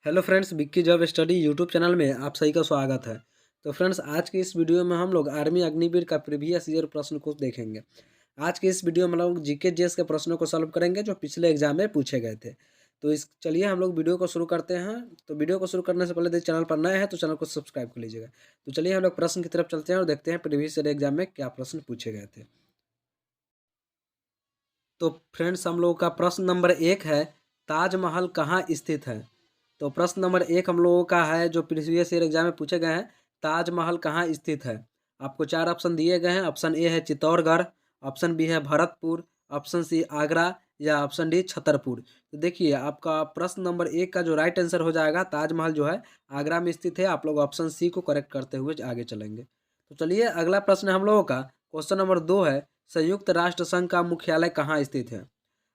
Hello friends, Vicky job study YouTube channel में आप सभी का स्वागत है। तो फ्रेंड्स, आज की इस वीडियो में हम लोग आर्मी अग्निवीर का प्रीवियस ईयर प्रश्न को देखेंगे। आज की इस वीडियो में हम लोग जीके जीएस के प्रश्नों को सॉल्व करेंगे जो पिछले एग्जाम में पूछे गए थे। तो इस चलिए हम लोग वीडियो को शुरू करते हैं। तो वीडियो को शुरू करने से पहले यदि चैनल पर नए हैं तो चैनल को सब्सक्राइब कर लीजिएगा। तो चलिए हम लोग प्रश्न की तरफ चलते हैं और देखते हैं प्रीवियस ईयर एग्जाम में क्या प्रश्न पूछे गए थे। तो फ्रेंड्स, हम लोगों का प्रश्न नंबर 1 है, ताजमहल कहाँ स्थित है। तो प्रश्न नंबर 1 हम लोगों का है जो प्रीवियस ईयर एग्जाम में पूछे गए हैं, ताजमहल कहाँ स्थित है। आपको 4 ऑप्शन दिए गए हैं। ऑप्शन ए है चित्तौड़गढ़, ऑप्शन बी है भरतपुर, ऑप्शन सी आगरा या ऑप्शन डी छतरपुर। तो देखिए, आपका प्रश्न नंबर 1 का जो राइट आंसर हो जाएगा, ताजमहल जो है आगरा में स्थित है। आप लोग ऑप्शन सी को करेक्ट करते हुए आगे चलेंगे। तो चलिए अगला प्रश्न हम लोगों का क्वेश्चन नंबर 2 है, संयुक्त राष्ट्र संघ का मुख्यालय कहाँ स्थित है।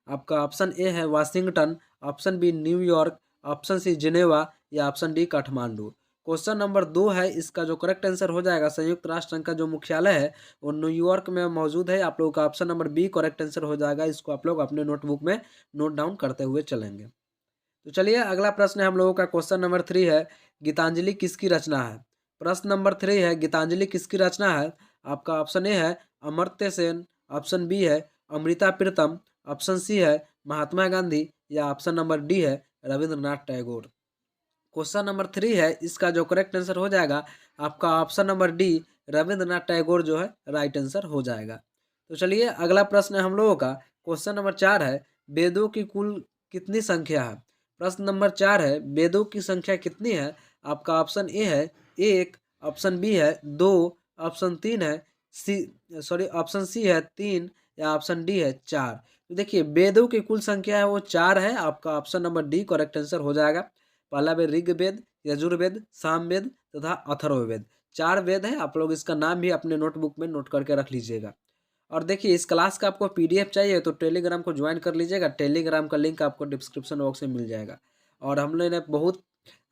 आपका ऑप्शन ए है Washington, option B New York, option C Geneva या option D Kathmandu. Question number 2 है, इसका जो करेक्ट आंसर हो जाएगा, संयुक्त राष्ट्र संघ का जो मुख्यालय है वो न्यूयॉर्क में मौजूद है। आप लोगों का option number B correct answer हो जाएगा। इसको आप लोग अपने नोटबुक में नोट डाउन करते हुए चलेंगे। तो चलिए अगला प्रश्न है हम लोगों का क्वेश्चन नंबर 3 है, गीतांजलि किसकी रचना है। प्रश्न नंबर 3 है, गीतांजलि किसकी रचना है। आपका ऑप्शन ए है अमर्त्य सेन, ऑप्शन बी है अमृता प्रीतम, ऑप्शन सी है महात्मा गांधी या ऑप्शन नंबर डी है रविंद्रनाथ टैगोर। क्वेश्चन नंबर 3 है, इसका जो करेक्ट आंसर हो जाएगा, आपका option number D Rabindranath Tagore जो है राइट आंसर हो जाएगा। तो चलिए अगला प्रश्न है हम लोगों का क्वेश्चन नंबर 4 है, वेदों की कुल कितनी संख्या है। प्रश्न नंबर 4 है, वेदों की संख्या कितनी है। आपका ऑप्शन ए है 1, ऑप्शन बी है 2, ऑप्शन 3 है सी ऑप्शन सी है 3 या ऑप्शन डी है 4। तो देखिए, वेदों की कुल संख्या है वो 4 है। आपका option number D correct answer हो जाएगा। पहला वेद ऋग्वेद, यजुर्वेद, सामवेद तथा अथर्ववेद। 4 वेद है। आप लोग इसका नाम भी अपने नोटबुक में नोट करके रख लीजिएगा। और देखिए, इस क्लास का आपको पीडीएफ चाहिए तो टेलीग्राम को ज्वाइन कर लीजिएगा। टेलीग्राम का लिंक आपको डिस्क्रिप्शन बॉक्स में मिल जाएगा। और हम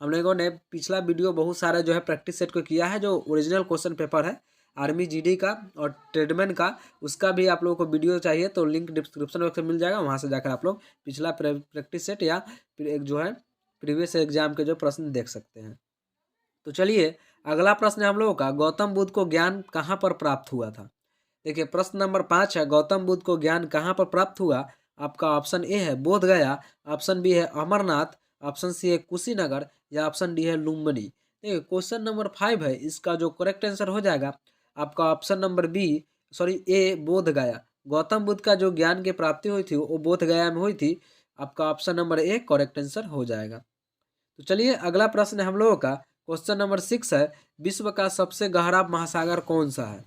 लोगों ने पिछला वीडियो बहुत सारा जो है प्रैक्टिस सेट को किया है, जो ओरिजिनल क्वेश्चन पेपर है आर्मी जीडी का और ट्रेडमैन का, उसका भी आप लोगों को वीडियो चाहिए तो लिंक डिस्क्रिप्शन बॉक्स में मिल जाएगा। वहाँ से जाकर आप लोग पिछला प्रैक्टिस सेट या एक जो है प्रीवियस एग्जाम के जो प्रश्न देख सकते हैं। तो चलिए अगला प्रश्न है हम लोगों का, गौतम बुद्ध को ज्ञान कहाँ पर प्राप्त हुआ था। देखिए, प्रश्न नंबर 5 है, गौतम बुद्ध को ज्ञान कहाँ पर प्राप्त हुआ। आपका ऑप्शन ए है बोध गया, ऑप्शन बी है अमरनाथ, ऑप्शन सी है कुशीनगर या ऑप्शन डी है लुम्बिनी। देखिए, क्वेश्चन नंबर 5 है, इसका जो करेक्ट आंसर हो जाएगा, आपका ऑप्शन नंबर ए बोध गया। गौतम बुद्ध का जो ज्ञान की प्राप्ति हुई थी वो बोध गया में हुई थी। आपका option number A correct answer हो जाएगा। तो चलिए अगला प्रश्न है हम लोगों का क्वेश्चन नंबर 6 है, विश्व का सबसे गहरा महासागर कौन सा है।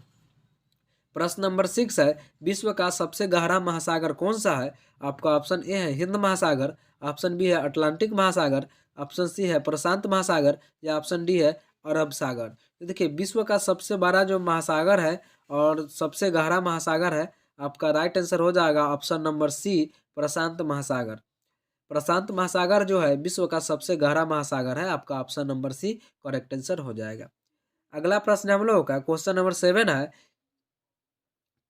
प्रश्न नंबर 6 है, विश्व का सबसे गहरा महासागर कौन सा है। आपका ऑप्शन ए है हिंद महासागर, ऑप्शन बी है अटलांटिक महासागर, ऑप्शन सी है प्रशांत महासागर या ऑप्शन डी है अरब सागर। तो देखिए, विश्व का सबसे बड़ा जो महासागर है और सबसे गहरा महासागर है, आपका राइट आंसर हो जाएगा ऑप्शन नंबर सी प्रशांत महासागर। प्रशांत महासागर जो है विश्व का सबसे गहरा महासागर है। आपका option number C correct answer हो जाएगा। अगला प्रश्न हम लोगों का क्वेश्चन नंबर 7 है,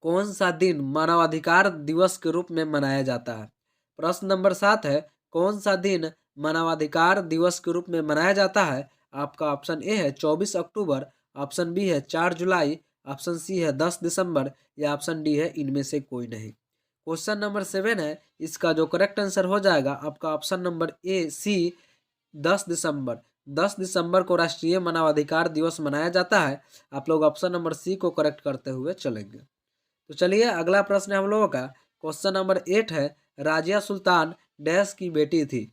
कौन सा दिन मानवाधिकार दिवस के रूप में मनाया जाता है। प्रश्न नंबर 7 है, कौन सा दिन मानवाधिकार दिवस के रूप में मनाया जाता है। आपका ऑप्शन ए है 24 अक्टूबर, ऑप्शन बी है 4 जुलाई, ऑप्शन सी है 10 दिसंबर या ऑप्शन डी है इनमें से कोई नहीं। क्वेश्चन नंबर 7 है, इसका जो करेक्ट आंसर हो जाएगा, आपका ऑप्शन नंबर ए सी 10 दिसंबर। 10 दिसंबर को राष्ट्रीय मानवाधिकार दिवस मनाया जाता है। आप लोग ऑप्शन नंबर सी को करेक्ट करते हुए चलेंगे। तो चलिए अगला प्रश्न हम लोगों का क्वेश्चन नंबर 8 है, राजिया सुल्तान डैश की बेटी थी।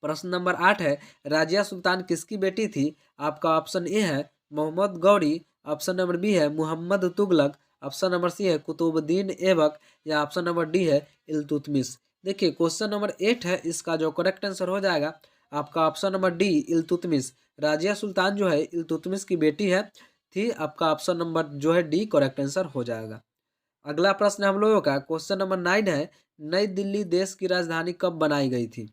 प्रश्न नंबर 8 है, राजिया सुल्तान किसकी बेटी थी। आपका ऑप्शन ए है Mohammad Ghori, option number B है Muhammad Tughlaq, option number C है कुतुबुद्दीन ऐबक या ऑप्शन नंबर डी है इल्तुतमिश। देखिए, क्वेश्चन नंबर 8 है, इसका जो करेक्ट आंसर हो जाएगा, आपका ऑप्शन नंबर डी इल्तुतमिश। राजिया सुल्तान जो है इल्तुतमिश की बेटी है थी। आपका ऑप्शन नंबर जो है डी करेक्ट आंसर हो जाएगा। अगला प्रश्न हम लोगों का क्वेश्चन नंबर 9 है, नई दिल्ली देश की राजधानी कब बनाई गई थी।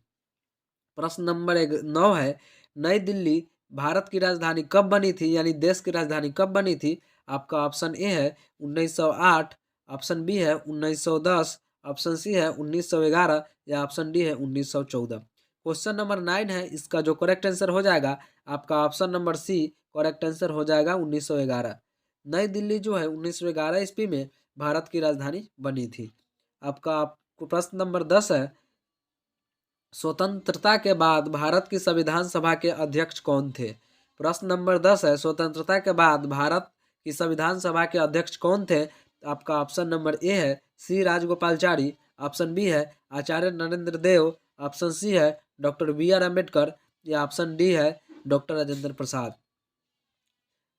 प्रश्न नंबर 9 है, नई दिल्ली भारत की राजधानी कब बनी थी, यानी देश की राजधानी कब बनी थी। आपका ऑप्शन ए है 1908, ऑप्शन बी है 1910, ऑप्शन सी है 1911 या ऑप्शन डी है 1914। क्वेश्चन नंबर 9 है, इसका जो करेक्ट आंसर हो जाएगा आपका option number C correct answer हो जाएगा 1911। नई दिल्ली जो है 1911 ईस्वी में भारत की राजधानी बनी थी। आपको प्रश्न नंबर 10 है, स्वतंत्रता के बाद भारत की संविधान सभा के अध्यक्ष कौन थे? प्रश्न नंबर 10 है, स्वतंत्रता के बाद भारत की संविधान सभा के अध्यक्ष कौन थे? आपका ऑप्शन नंबर ए है सी राजगोपालचारी, ऑप्शन बी है आचार्य नरेंद्र देव, ऑप्शन सी है डॉक्टर बी आर अम्बेडकर, या ऑप्शन डी है डॉक्टर राजेंद्र प्रसाद।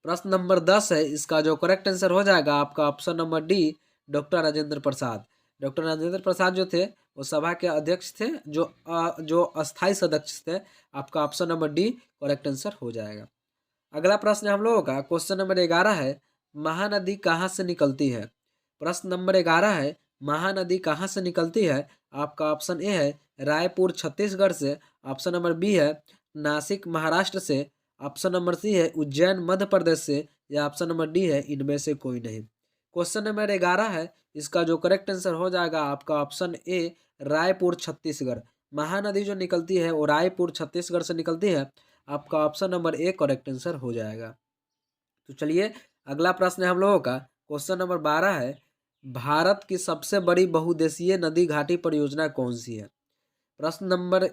प्रश्न नंबर 10 है, इसका जो करेक्ट आंसर हो जाएगा आपका option number D doctor Rajendra Prasad. Doctor Rajendra Prasad जो थे वो सभा के अध्यक्ष थे, जो अस्थायी सदस्य थे। आपका option number D correct answer हो जाएगा। अगला प्रश्न हम लोगों का क्वेश्चन नंबर 11 है, महानदी कहाँ से निकलती है? प्रश्न नंबर 11 है, महानदी कहाँ से निकलती है? आपका ऑप्शन ए है रायपुर छत्तीसगढ़ से, ऑप्शन नंबर बी है नासिक महाराष्ट्र से, ऑप्शन नंबर सी है उज्जैन मध्य प्रदेश से, या ऑप्शन नंबर डी है इनमें से कोई नहीं। क्वेश्चन नंबर 11 है, इसका जो करेक्ट आंसर हो जाएगा आपका ऑप्शन ए रायपुर छत्तीसगढ़। महानदी जो निकलती है वो रायपुर छत्तीसगढ़ से निकलती है। आपका option number A correct answer हो जाएगा। तो चलिए अगला प्रश्न है हम लोगों का क्वेश्चन नंबर 12 है, भारत की सबसे बड़ी बहुउद्देशीय नदी घाटी परियोजना कौन सी है? प्रश्न नंबर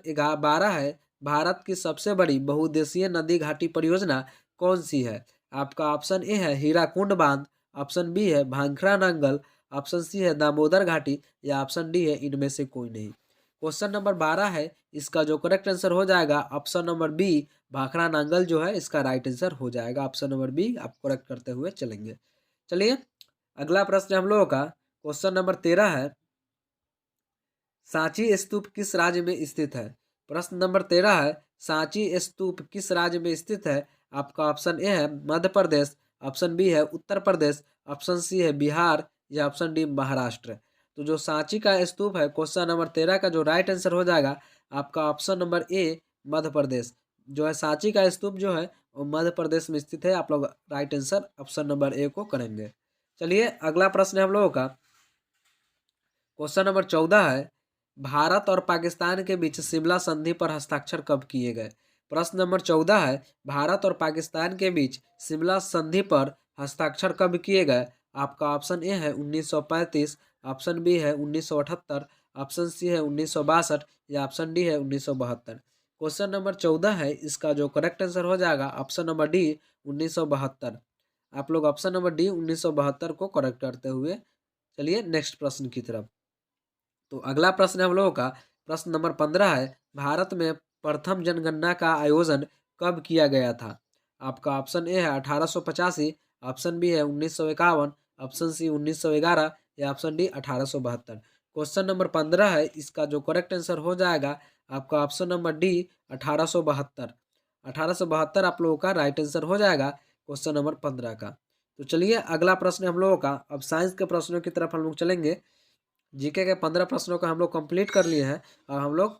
12 है, भारत की सबसे बड़ी बहुउद्देशीय नदी घाटी परियोजना कौन सी है? आपका ऑप्शन ए है हीराकुंड बांध, ऑप्शन बी है भांखड़ा नांगल, ऑप्शन सी है दामोदर घाटी, या ऑप्शन डी है इनमें से कोई नहीं। क्वेश्चन नंबर 12 है, इसका जो करेक्ट आंसर हो जाएगा option number B Bhakra Nangal जो है इसका राइट आंसर हो जाएगा। ऑप्शन नंबर बी आप करेक्ट करते हुए चलेंगे। चलिए अगला प्रश्न हम लोगों का क्वेश्चन नंबर 13 है, सांची स्तूप किस राज्य में स्थित है? प्रश्न नंबर 13 है, सांची स्तूप किस राज्य में स्थित है? आपका ऑप्शन ए है मध्य प्रदेश, ऑप्शन बी है उत्तर प्रदेश, ऑप्शन सी है बिहार, या ऑप्शन डी महाराष्ट्र। तो जो सांची का स्तूप है क्वेश्चन नंबर 13 का जो राइट आंसर हो जाएगा आपका option number A Madhya Pradesh. जो है सांची का स्तूप जो है वो मध्य प्रदेश में स्थित है। आप लोग right answer option number A को करेंगे। चलिए अगला प्रश्न है हम लोगों का क्वेश्चन नंबर 14 है, भारत और पाकिस्तान के बीच शिमला संधि पर हस्ताक्षर कब किए गए? प्रश्न नंबर 14 है, भारत और पाकिस्तान के बीच शिमला संधि पर हस्ताक्षर कब किए गए? आपका ऑप्शन ए है 1935, ऑप्शन बी है 1978, ऑप्शन सी है 1962, या ऑप्शन डी है 1972। क्वेश्चन नंबर 14 है, इसका जो करेक्ट आंसर हो जाएगा ऑप्शन नंबर डी 1972। आप लोग ऑप्शन नंबर डी 1972 को करेक्ट करते हुए चलिए नेक्स्ट प्रश्न की तरफ। तो अगला प्रश्न हम लोगों का प्रश्न नंबर 15 है, भारत में प्रथम जनगणना का आयोजन कब किया गया था? आपका ऑप्शन ए है 1885, ऑप्शन बी है 1951, ऑप्शन सी 1911, या ऑप्शन डी 1872। क्वेश्चन नंबर 15 है, इसका जो करेक्ट आंसर हो जाएगा आपका ऑप्शन नंबर डी 1872। 1872 आप लोगों का राइट आंसर हो जाएगा क्वेश्चन नंबर 15 का। तो चलिए अगला प्रश्न हम लोगों का अब साइंस के प्रश्नों की तरफ हम लोग चलेंगे। जीके के 15 प्रश्नों का हम लोग कंप्लीट कर लिए हैं और हम लोग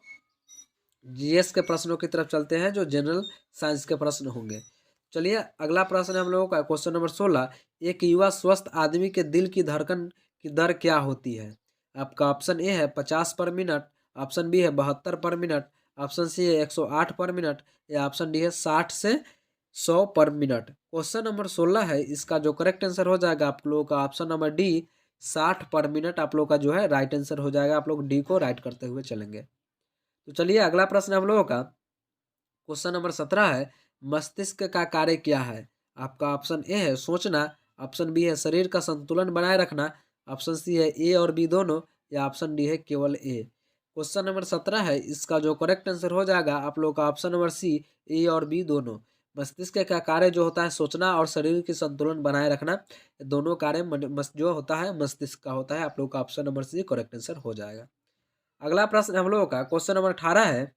जीएस के प्रश्नों की तरफ चलते हैं जो जनरल साइंस के प्रश्न होंगे। चलिए अगला प्रश्न हम लोगों का क्वेश्चन नंबर 16, एक युवा स्वस्थ आदमी के दिल की धड़कन की दर क्या होती है? आपका ऑप्शन ए है 50 पर मिनट, ऑप्शन बी है 72 पर मिनट, ऑप्शन सी है 108 पर मिनट, या ऑप्शन डी है 60 से 100 पर मिनट। क्वेश्चन नंबर 16 है, इसका जो करेक्ट आंसर हो जाएगा आप लोगों का ऑप्शन नंबर डी 60 पर मिनट आप लोग का जो है राइट आंसर हो जाएगा। आप लोग डी को राइट करते हुए चलेंगे। तो चलिए अगला प्रश्न हम लोगों का क्वेश्चन नंबर 17 है, मस्तिष्क का कार्य क्या है? आपका ऑप्शन ए है सोचना, ऑप्शन बी है शरीर का संतुलन बनाए रखना, ऑप्शन सी है ए और बी दोनों, या ऑप्शन डी है केवल ए। क्वेश्चन नंबर 17 है, इसका जो करेक्ट आंसर हो जाएगा आप लोग का ऑप्शन नंबर सी ए और बी दोनों। मस्तिष्क का कार्य जो होता है सोचना और शरीर की संतुलन बनाए रखना, दोनों कार्य जो होता है मस्तिष्क का होता है। आप लोग का option number C correct answer हो जाएगा। अगला प्रश्न हम लोगों का क्वेश्चन नंबर 18 है,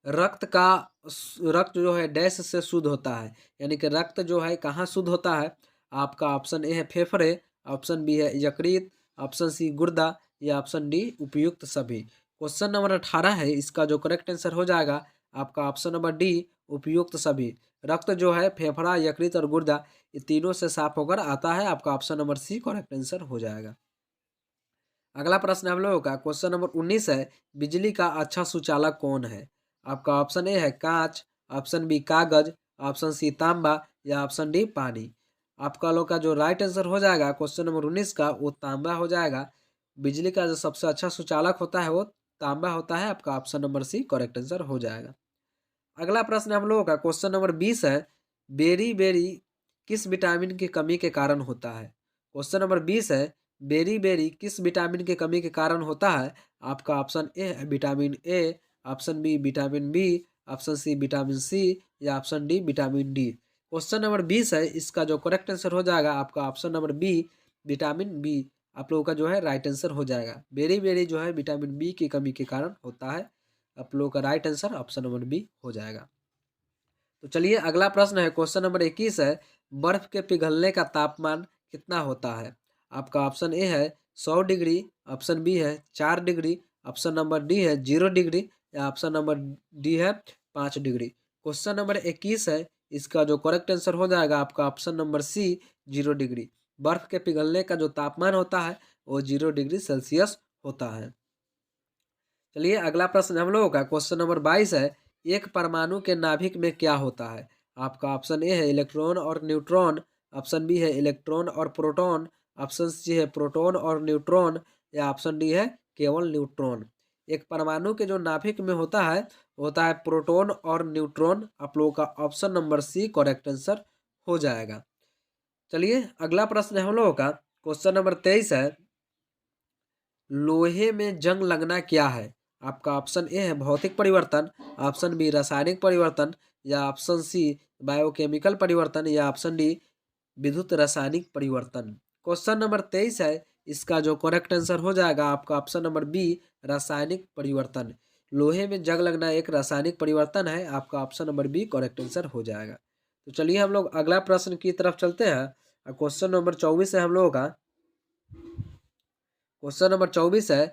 रक्त जो है डैश से शुद्ध होता है, यानी कि रक्त जो है कहाँ शुद्ध होता है? आपका ऑप्शन ए है फेफड़े, ऑप्शन बी है यकृत, ऑप्शन सी गुर्दा, या ऑप्शन डी उपयुक्त सभी। क्वेश्चन नंबर 18 है, इसका जो करेक्ट आंसर हो जाएगा आपका ऑप्शन नंबर डी उपयुक्त सभी। रक्त जो है फेफड़ा यकृत और गुर्दा ये तीनों से साफ होकर आता है। आपका option number C correct answer हो जाएगा। अगला प्रश्न हम लोगों का क्वेश्चन नंबर 19 है, बिजली का अच्छा सुचालक कौन है? आपका ऑप्शन ए है कांच, ऑप्शन बी कागज, ऑप्शन सी तांबा या ऑप्शन डी पानी। आपका लोग का जो राइट आंसर हो जाएगा क्वेश्चन नंबर 19 का वो तांबा हो जाएगा। बिजली का जो सबसे अच्छा सुचालक होता है वो तांबा होता है। आपका option number C correct answer हो जाएगा। अगला प्रश्न हम लोगों का क्वेश्चन नंबर 20 है, बेरी बेरी किस विटामिन की कमी के कारण होता है? क्वेश्चन नंबर 20 है, बेरी बेरी किस विटामिन की कमी के कारण होता है? आपका ऑप्शन ए है vitamin A, option B vitamin B, option C vitamin C या option D vitamin D. Question number 20 है, इसका जो करेक्ट आंसर हो जाएगा आपका option number B vitamin B. आप लोगों का जो है राइट आंसर हो जाएगा। बेरी बेरी जो है विटामिन बी की कमी के कारण होता है। आप लोगों का right answer option number B हो जाएगा। तो चलिए अगला प्रश्न है क्वेश्चन नंबर 21 है, बर्फ के पिघलने का तापमान कितना होता है? आपका ऑप्शन ए है 100 डिग्री, ऑप्शन बी है 4 डिग्री, ऑप्शन नंबर डी है 0 डिग्री या ऑप्शन नंबर डी है 5 डिग्री। क्वेश्चन नंबर 21 है, इसका जो करेक्ट आंसर हो जाएगा आपका ऑप्शन नंबर सी 0 डिग्री। बर्फ के पिघलने का जो तापमान होता है वो 0 डिग्री सेल्सियस होता है। चलिए अगला प्रश्न हम लोगों का क्वेश्चन नंबर 22 है, एक परमाणु के नाभिक में क्या होता है? आपका ऑप्शन ए है इलेक्ट्रॉन और न्यूट्रॉन, ऑप्शन बी है इलेक्ट्रॉन और प्रोटॉन, ऑप्शन सी है प्रोटॉन और न्यूट्रॉन या ऑप्शन डी है केवल न्यूट्रॉन। एक परमाणु के जो नाभिक में होता है प्रोटॉन और न्यूट्रॉन। आप लोगों का option number C correct answer हो जाएगा। चलिए अगला प्रश्न हम लोगों का क्वेश्चन नंबर 23 है, लोहे में जंग लगना क्या है? आपका ऑप्शन ए है भौतिक परिवर्तन, ऑप्शन बी रासायनिक परिवर्तन या ऑप्शन सी बायोकेमिकल परिवर्तन या ऑप्शन डी विद्युत रासायनिक परिवर्तन। क्वेश्चन नंबर 23 है, इसका जो करेक्ट आंसर हो जाएगा आपका ऑप्शन नंबर बी रासायनिक परिवर्तन। लोहे में जंग लगना एक रासायनिक परिवर्तन है। आपका option number B correct answer हो जाएगा। तो चलिए हम लोग अगला प्रश्न की तरफ चलते हैं। क्वेश्चन नंबर 24 है हम लोगों का। क्वेश्चन नंबर 24 है,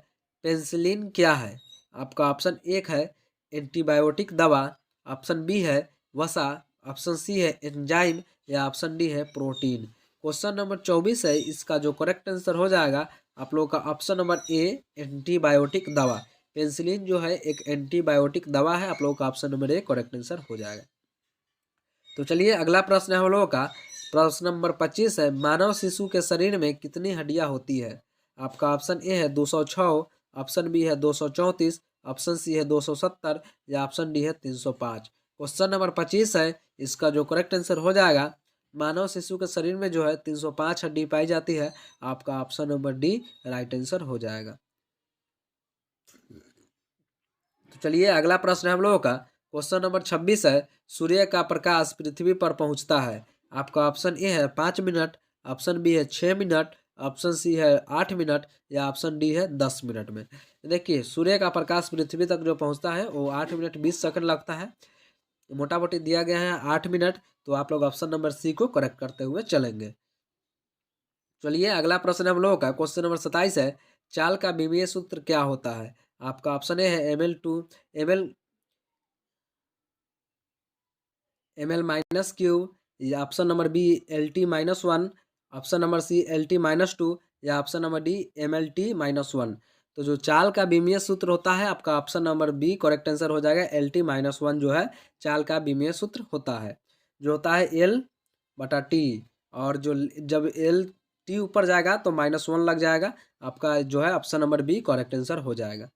पेंसिलिन क्या है? आपका ऑप्शन एक है एंटीबायोटिक दवा, ऑप्शन बी है वसा, ऑप्शन सी है एंजाइम या ऑप्शन डी है प्रोटीन। क्वेश्चन नंबर 24 है, इसका जो करेक्ट आंसर हो जाएगा आप लोगों का ऑप्शन नंबर ए एंटीबायोटिक दवा। पेंसिलिन जो है एक एंटीबायोटिक दवा है। आप लोगों का option number A correct answer हो जाएगा। तो चलिए अगला प्रश्न है हम लोगों का प्रश्न नंबर 25 है, मानव शिशु के शरीर में कितनी हड्डियां होती है? आपका ऑप्शन ए है 206, ऑप्शन बी है 234, ऑप्शन सी है 270 या ऑप्शन डी है 305। क्वेश्चन नंबर 25 है, इसका जो करेक्ट आंसर हो जाएगा मानव शिशु के शरीर में जो है 305 हड्डी पाई जाती है। आपका option number D right answer हो जाएगा। तो चलिए अगला प्रश्न है हम लोगों का क्वेश्चन नंबर 26 है, सूर्य का प्रकाश पृथ्वी पर पहुंचता है। आपका ऑप्शन ए है 5 मिनट, ऑप्शन बी है 6 मिनट, ऑप्शन सी है 8 मिनट या ऑप्शन डी है 10 मिनट में। देखिए सूर्य का प्रकाश पृथ्वी तक जो पहुंचता है वो 8 मिनट 20 सेकंड लगता है। मोटा मोटी दिया गया है 8 मिनट। तो आप लोग ऑप्शन नंबर सी को करेक्ट करते हुए चलेंगे। चलिए अगला प्रश्न हम लोगों का क्वेश्चन नंबर 27 है, चाल का विमीय सूत्र क्या होता है? आपका ऑप्शन ए है ml माइनस क्यू या option number B LT-1, option number C LT-2 या ऑप्शन नंबर डी MLT-1। तो जो चाल का विमीय सूत्र होता है आपका option number B correct answer हो जाएगा। LT-1 जो है चाल का विमीय सूत्र होता है, जो होता है L/T। और जो जब LT ऊपर जाएगा तो -1 लग जाएगा। आपका जो है option number B correct answer हो जाएगा।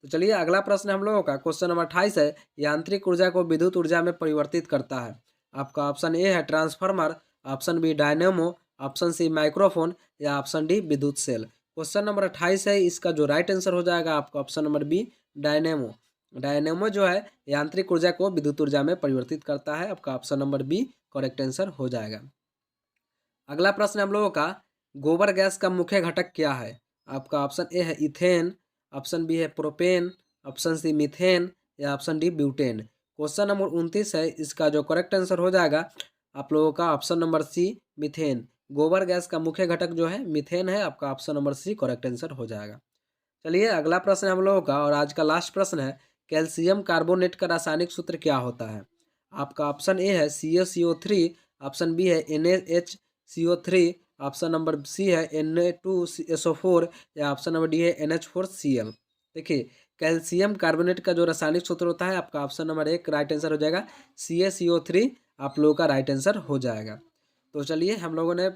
तो चलिए अगला प्रश्न हम लोगों का क्वेश्चन नंबर 28 है, यांत्रिक ऊर्जा को विद्युत ऊर्जा में परिवर्तित करता है। आपका ऑप्शन ए है transformer, option B dynamo, option C microphone या ऑप्शन डी विद्युत सेल। क्वेश्चन नंबर 28 है, इसका जो राइट आंसर हो जाएगा आपका option number B dynamo. Dynamo जो है यांत्रिक ऊर्जा को विद्युत ऊर्जा में परिवर्तित करता है। आपका option number B correct answer हो जाएगा। अगला प्रश्न हम लोगों का, गोबर गैस का मुख्य घटक क्या है? आपका ऑप्शन ए है इथेन, ऑप्शन बी है प्रोपेन, ऑप्शन सी मीथेन या option D butane. Question number 29 है, इसका जो करेक्ट आंसर हो जाएगा आप लोगों का ऑप्शन नंबर सी मीथेन। गोबर गैस का मुख्य घटक जो है मीथेन है। आपका option number C correct answer हो जाएगा। चलिए अगला प्रश्न हम लोगों का और आज का लास्ट प्रश्न है, कैल्शियम कार्बोनेट का रासायनिक सूत्र क्या होता है? आपका ऑप्शन ए है CaCO3, ऑप्शन बी है NaHCO3, ऑप्शन नंबर सी है Na2SO4 या ऑप्शन नंबर डी है NH4Cl। देखिए कैल्शियम कार्बोनेट का जो रासायनिक सूत्र होता है आपका ऑप्शन नंबर एक राइट आंसर हो जाएगा CaCO3 आप लोगों का राइट आंसर हो जाएगा। तो चलिए हम लोगों ने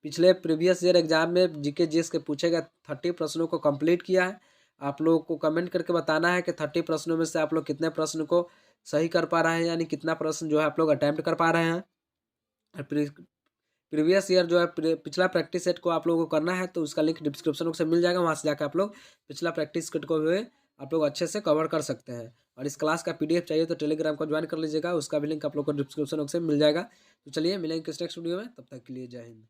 पिछले प्रीवियस ईयर एग्जाम में जीके जीएस के पूछे गए 30 प्रश्नों को कंप्लीट किया है। आप लोगों को कमेंट करके बताना है कि 30 प्रश्नों में से आप लोग कितने प्रश्न को सही कर पा रहे हैं, यानी कितना प्रश्न जो है आप लोग अटैम्प्ट कर पा रहे हैं। और प्रीवियस ईयर जो है पिछला प्रैक्टिस सेट को आप लोगों को करना है तो उसका लिंक डिस्क्रिप्शन बॉक्स में मिल जाएगा, वहाँ से जाकर आप लोग पिछला प्रैक्टिस सेट को भी आप लोग अच्छे से कवर कर सकते हैं। और इस क्लास का PDF चाहिए तो टेलीग्राम को ज्वाइन कर लीजिएगा, उसका भी लिंक आप लोग को डिस्क्रिप्शन बॉक्स में मिल जाएगा। तो चलिए मिलेंगे किस नेक्स्ट वीडियो में, तब तक के लिए जय हिंद।